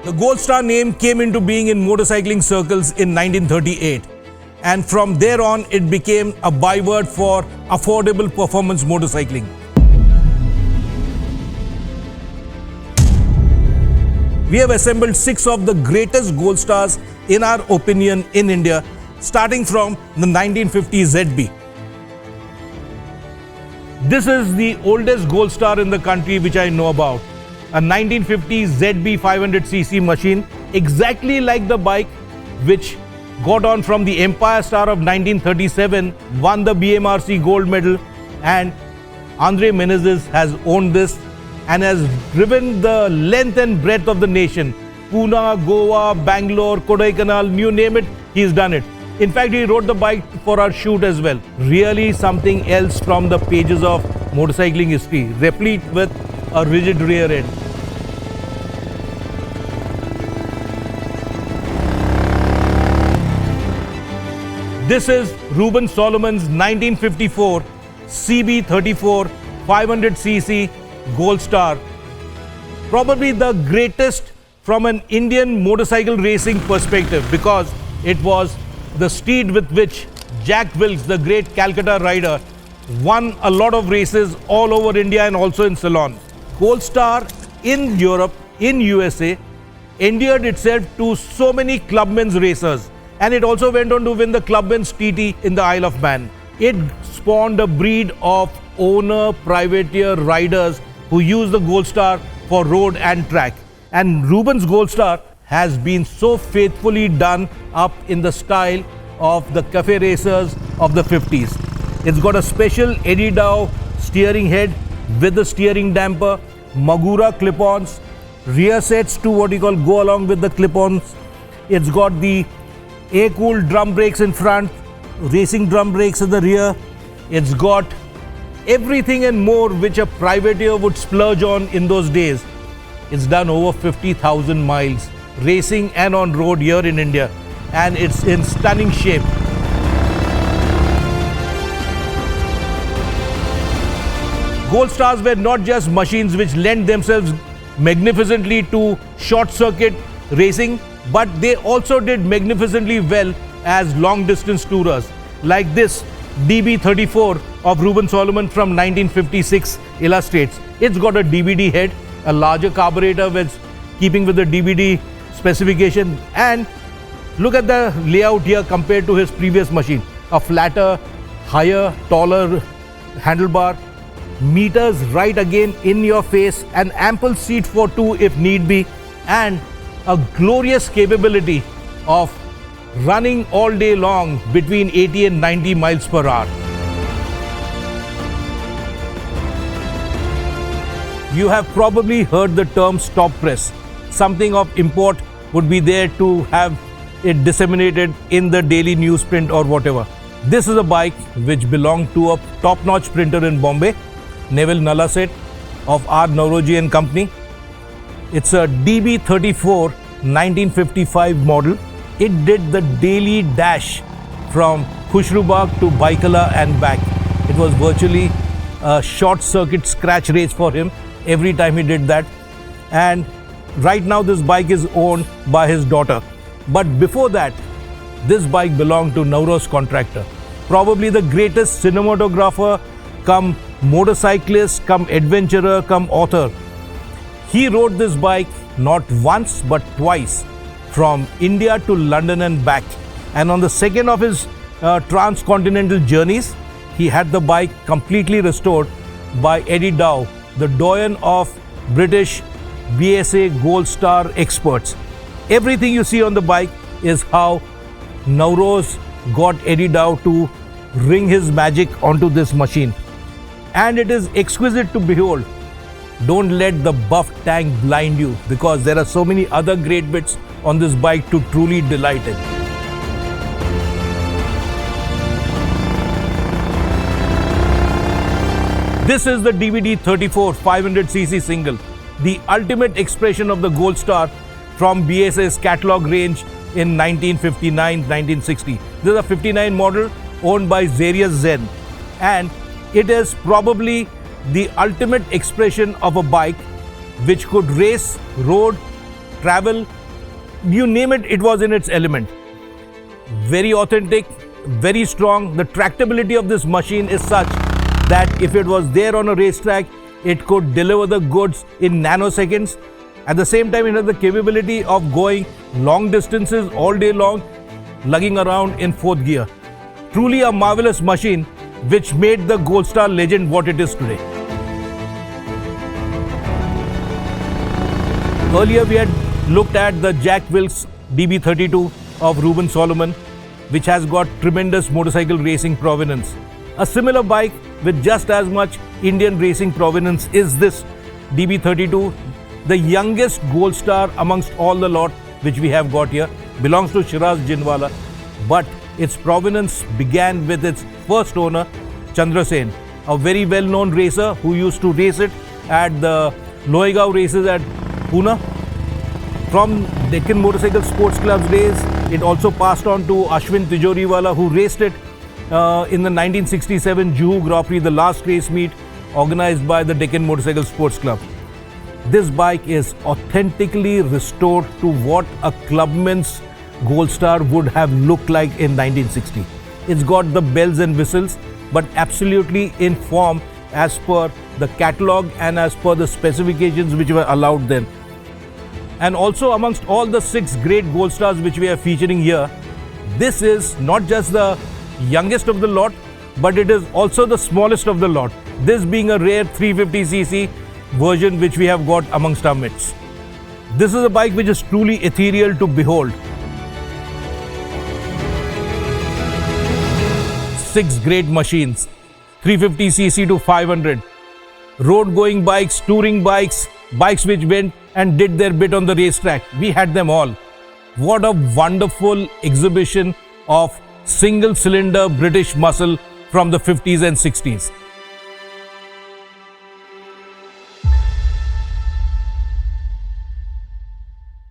The Gold Star name came into being in motorcycling circles in 1938, and from there on it became a byword for affordable performance motorcycling. We have assembled 6 of the greatest Gold Stars in our opinion in India, starting from the 1950 ZB. This is the oldest Gold Star in the country which I know about. A 1950 ZB 500cc machine, exactly like the bike which got on from the Empire Star of 1937, won the BMRC gold medal, and Andre Menezes has owned this and has driven the length and breadth of the nation. Pune, Goa, Bangalore, Kodaikanal, you name it, he's done it. In fact, he rode the bike for our shoot as well. Really something else from the pages of motorcycling history, replete with a rigid rear end. This is Ruben Solomon's 1954 CB34 500cc Gold Star. Probably the greatest from an Indian motorcycle racing perspective, because it was the steed with which Jack Wilkes, the great Calcutta rider, won a lot of races all over India and also in Ceylon. Gold Star in Europe, in USA, endeared itself to so many clubmen's racers, and it also went on to win the clubmen's TT in the Isle of Man. It spawned a breed of owner privateer riders who use the Gold Star for road and track. And Ruben's Gold Star has been so faithfully done up in the style of the cafe racers of the 50s. It's got a special Eddie Dow steering head with the steering damper, Magura clip-ons, rear sets to what you call go along with the clip-ons. It's got the air-cooled drum brakes in front, racing drum brakes in the rear. It's got everything and more which a privateer would splurge on in those days. It's done over 50,000 miles racing and on road here in India, and it's in stunning shape. Gold Stars were not just machines which lent themselves magnificently to short circuit racing, but they also did magnificently well as long distance tourers, like this DB34 of Ruben Solomon from 1956 illustrates. It's got a DVD head, a larger carburetor with keeping with the DVD specification, and look at the layout here compared to his previous machine. A flatter, higher, taller handlebar, meters right again in your face, an ample seat for 2 if need be, and a glorious capability of running all day long between 80 and 90 miles per hour. You have probably heard the term stop press. Something of import would be there to have it disseminated in the daily newsprint or whatever. This is a bike which belonged to a top-notch printer in Bombay, Neville Nalaset of R. Nauroji and Company. It's a DB34 1955 model. It did the daily dash from Khushrubagh to Baikala and back. It was virtually a short circuit scratch race for him every time he did that. And right now this bike is owned by his daughter. But before that, this bike belonged to Noos Contractor. Probably the greatest cinematographer, come motorcyclist, come adventurer, come author. He rode this bike not once but twice from India to London and back. And on the second of his transcontinental journeys, he had the bike completely restored by Eddie Dow, the doyen of British BSA Gold Star experts. Everything you see on the bike is how Noos got Eddie Dow to ring his magic onto this machine. And it is exquisite to behold. Don't let the buff tank blind you, because there are so many other great bits on this bike to truly delight in. This is the DB34 500cc single, the ultimate expression of the Gold Star from BSA's catalog range in 1959-1960. This is a 59 model owned by Zarius Zen, and it is probably the ultimate expression of a bike which could race, road, travel, you name it, it was in its element. Very authentic, very strong. The tractability of this machine is such that if it was there on a racetrack, it could deliver the goods in nanoseconds. At the same time, it has the capability of going long distances all day long, lugging around in fourth gear. Truly a marvelous machine which made the Gold Star legend what it is today. Earlier we had looked at the Jack Wilkes DB32 of Ruben Solomon, which has got tremendous motorcycle racing provenance. A similar bike with just as much Indian racing provenance is this DB32, the youngest Gold Star amongst all the lot which we have got here. Belongs to Shiraz Jinwala, but its provenance began with its first owner, Chandra Sen, a very well-known racer who used to race it at the Loegaon races at Pune. From Deccan Motorcycle Sports Club's days, it also passed on to Ashwin Tijoriwala, who raced it in the 1967 Juhu Grand Prix, the last race meet organized by the Deccan Motorcycle Sports Club. This bike is authentically restored to what a clubman's Gold Star would have looked like in 1960. It's got the bells and whistles, but absolutely in form as per the catalogue and as per the specifications which were allowed then. And also amongst all the 6 great Gold Stars which we are featuring here, this is not just the youngest of the lot, but it is also the smallest of the lot. This being a rare 350cc version which we have got amongst our midst. This is a bike which is truly ethereal to behold. 6 great machines, 350cc to 500. Road going bikes, touring bikes, bikes which went and did their bit on the racetrack. We had them all. What a wonderful exhibition of single cylinder British muscle from the 50s and 60s.